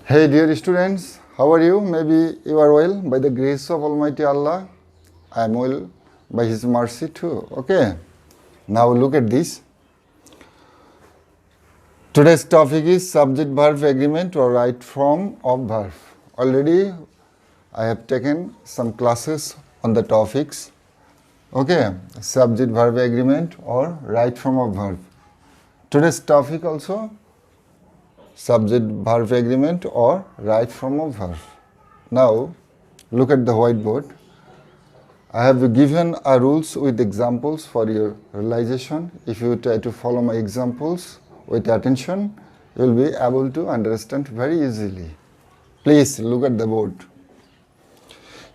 Hey dear students, how are you? Maybe you are well by the grace of Almighty Allah. I am well by His mercy too. Okay, now look at this. Today's topic is subject-verb agreement or right form of verb. Already I have taken some classes on the topics. Okay, subject-verb agreement or right form of verb. Today's topic also subject-verb agreement or right form of verb. Now, look at the whiteboard. I have given a rules with examples for your realization. If you try to follow my examples with attention, you will be able to understand very easily. Please look at the board.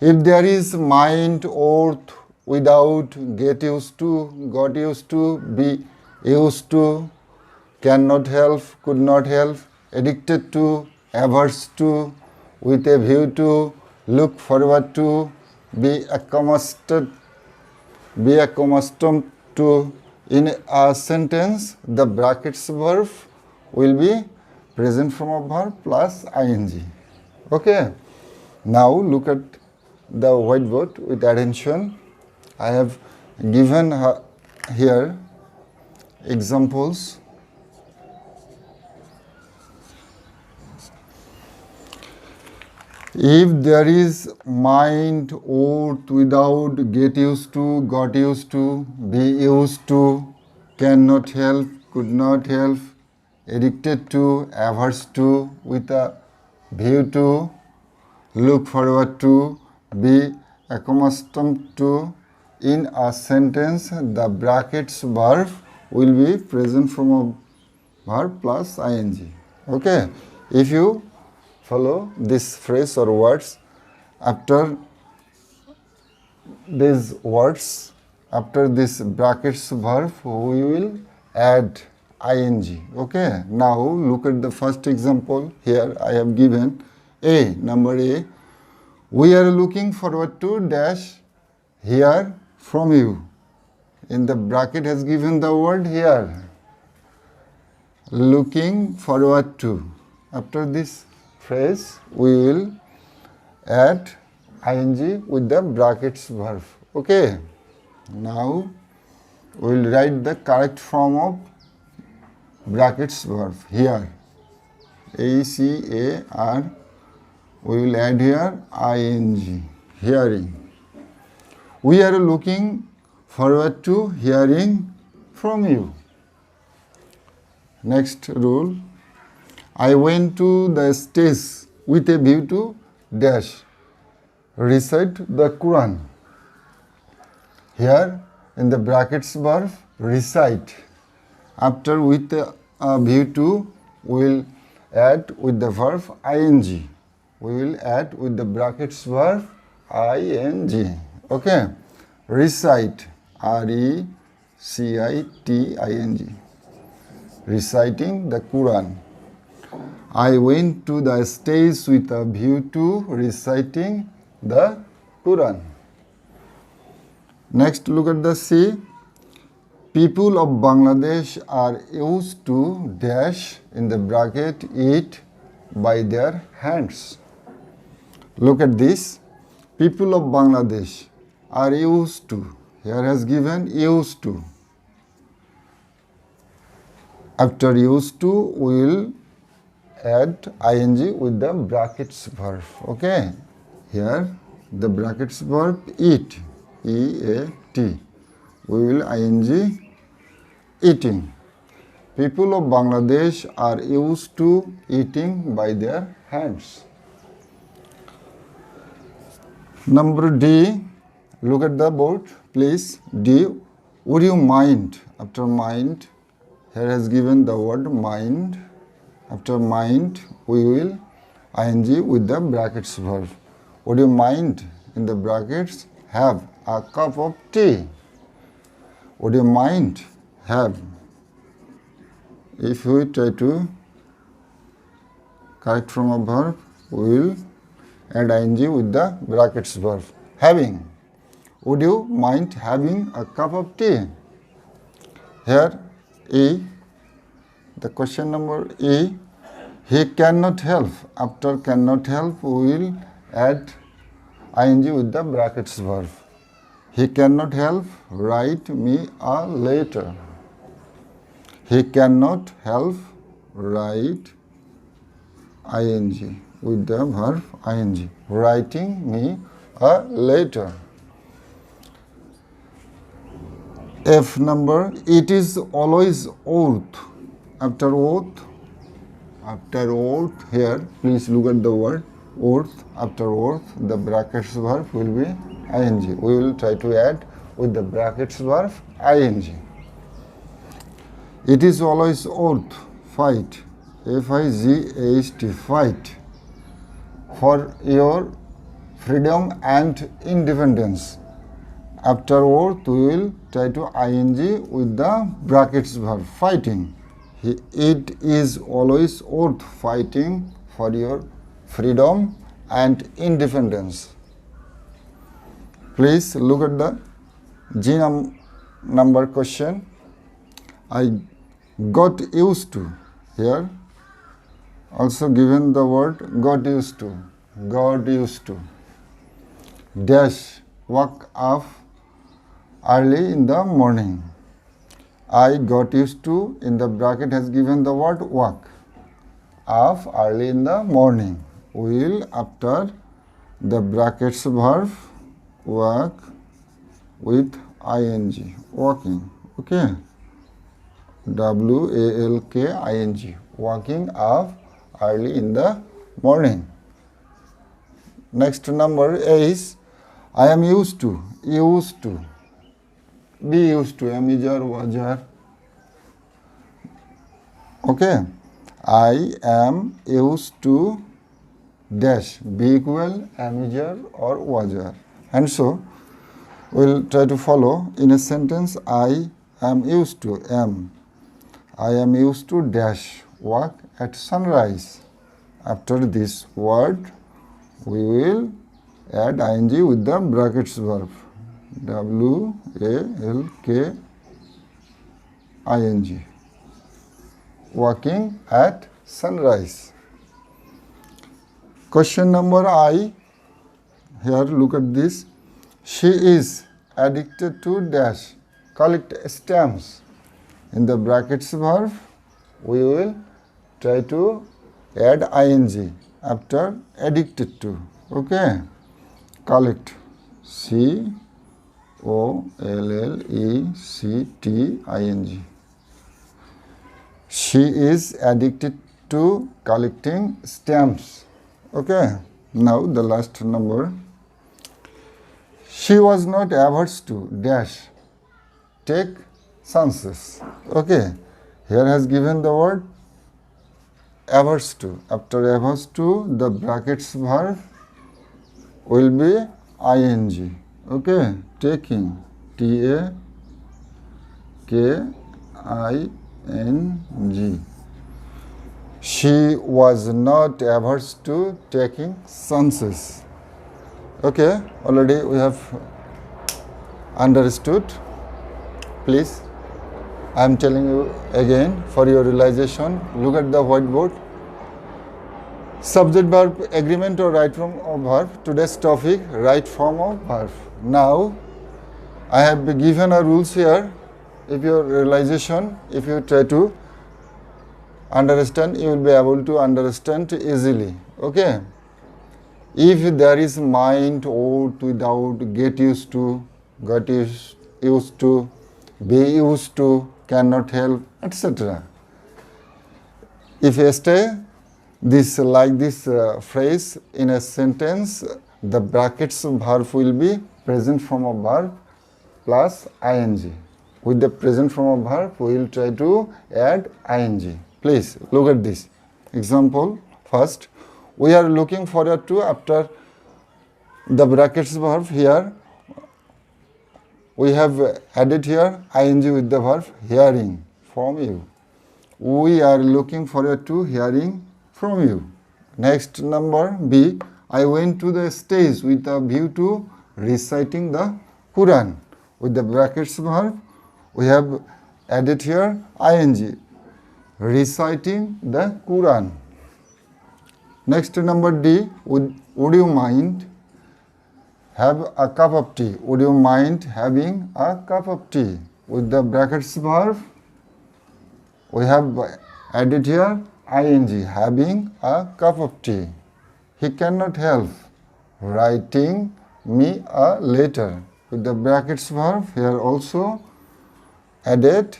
If there is mind, or without, get used to, got used to, be used to, cannot help, could not help, addicted to, averse to, with a view to, look forward to, be accustomed to. In a sentence, the brackets verb will be present form of verb plus ing. Okay. Now look at the whiteboard with attention. I have given here examples. If there is mind, ought, without, get used to, got used to, be used to, cannot help, could not help, addicted to, averse to, with a view to, look forward to, be accustomed to. In a sentence, the brackets verb will be present form of verb plus ing. Okay. If you follow this phrase or words, after these words, after this brackets verb, we will add ing. Okay. Now look at the first example. Here I have given A, number A. We are looking forward to dash hear from you. In the bracket has given the word here. Looking forward to. After this phrase, we will add ing with the brackets verb. Okay. Now we will write the correct form of brackets verb here. HEAR. We will add here ing. Hearing. We are looking forward to hearing from you. Next rule. I went to the stage with a view to dash recite the Quran. Here in the brackets verb recite. After with a view to, we will add with the verb ing. We will add with the brackets verb ing. Okay. Recite. RECITING. Reciting the Quran. I went to the stage with a view to reciting the Quran. Next, look at the C. People of Bangladesh are used to dash in the bracket eat by their hands. Look at this. People of Bangladesh are used to. Here has given used to. After used to, we will add ing with the brackets verb. Okay. Here the brackets verb eat. E-A-T. We will ing eating. People of Bangladesh are used to eating by their hands. Number D. Look at the board, please. D. Would you mind? After mind, here has given the word mind. After mind, we will ing with the brackets verb. Would you mind, in the brackets, have a cup of tea? Would you mind have? If we try to correct from a verb, we will add ing with the brackets verb. Having. Would you mind having a cup of tea? Here, E. The question number E. He cannot help. After cannot help, we will add ing with the brackets verb. He cannot help write me a letter. He cannot help write ing with the verb ing. Writing me a letter. F number, it is always oath. After oath, here, please look at the word oath. After oath, the brackets verb will be ing. We will try to add with the brackets verb ing. It is always oath, fight, F-I-G-H-T, fight for your freedom and independence. After oath, we will try to ing with the brackets verb fighting. It is always worth fighting for your freedom and independence. Please look at the G number question. I got used to. Here also given the word got used to. Got used to. Dash, wake up early in the morning. I got used to, in the bracket has given the word wake up early in the morning. We will, after the brackets verb, wake with ing, walking, okay, W-A-L-K-I-N-G, waking up early in the morning. Next number is, I am used to, be used to, am is or was or. Okay, I am used to dash, be equal, am is or was or. And so, we will try to follow in a sentence, I am used to, am. I am used to dash, walk at sunrise. After this word, we will add ing with the brackets verb. W-A-L-K-I-N-G, walking at sunrise. Question number I, here look at this. She is addicted to dash, collect stamps. In the brackets verb, we will try to add ing after addicted to, okay, collect, C-O-L-L-E-C-T-I-N-G. She is addicted to collecting stamps. Okay. Now the last number. She was not averse to dash, take chances. Okay. Here has given the word averse to. After averse to, the brackets verb will be ing. Okay, taking, T-A-K-I-N-G. She was not averse to taking chances. Okay, already we have understood. Please, I am telling you again for your realization, look at the whiteboard. Subject verb agreement or right form of verb. Today's topic, right form of verb. Now, I have given a rules here. If your realization, if you try to understand, you will be able to understand easily. Okay. If there is mind, ought, without, get used to, got used to, be used to, cannot help, etc. If you stay this like this phrase in a sentence, the brackets verb will be present form of verb plus ing. With the present form of verb, we will try to add ing. Please look at this example. First, we are looking forward to, after the brackets verb here, we have added here ing with the verb hearing from you. We are looking forward to hearing from you. Next number B, I went to the stage with a view to reciting the Quran. With the brackets verb, we have added here ing, reciting the Quran. Next to number D, would you mind have a cup of tea? Would you mind having a cup of tea? With the brackets verb, we have added here ing, having a cup of tea. He cannot help writing me a letter. With the brackets verb, here also added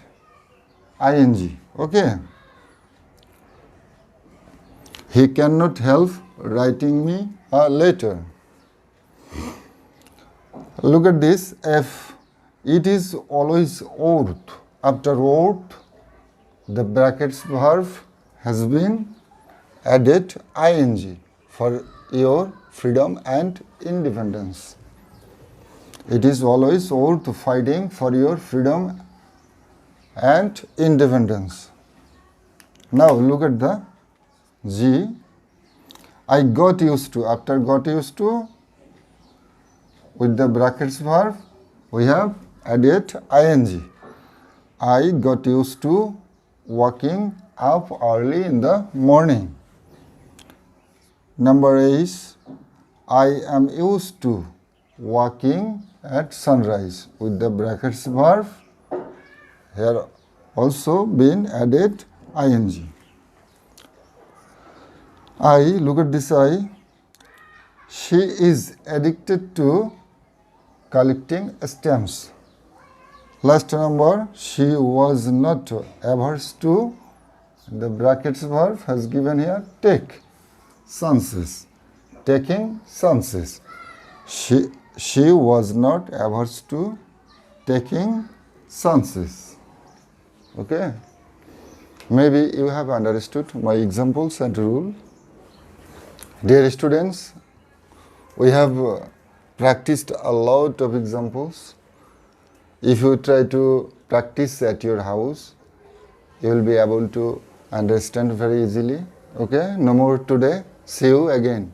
ing. Okay. He cannot help writing me a letter. Look at this. F. It is always ought. After ought, the brackets verb has been added ing for your freedom and independence. It is always ought fighting for your freedom and independence. Now look at the G. I got used to. After got used to, with the brackets verb, we have added ing. I got used to waking up early in the morning. Number is, I am used to walking at sunrise. With the brackets verb, here also been added ing. I, look at this I. She is addicted to collecting stamps. Last number, she was not averse to, the brackets verb has given here take, chances, taking chances. She was not averse to taking chances. Okay. Maybe you have understood my examples and rule. Dear students, we have practiced a lot of examples. If you try to practice at your house, you will be able to understand very easily. Okay, no more today. See you again.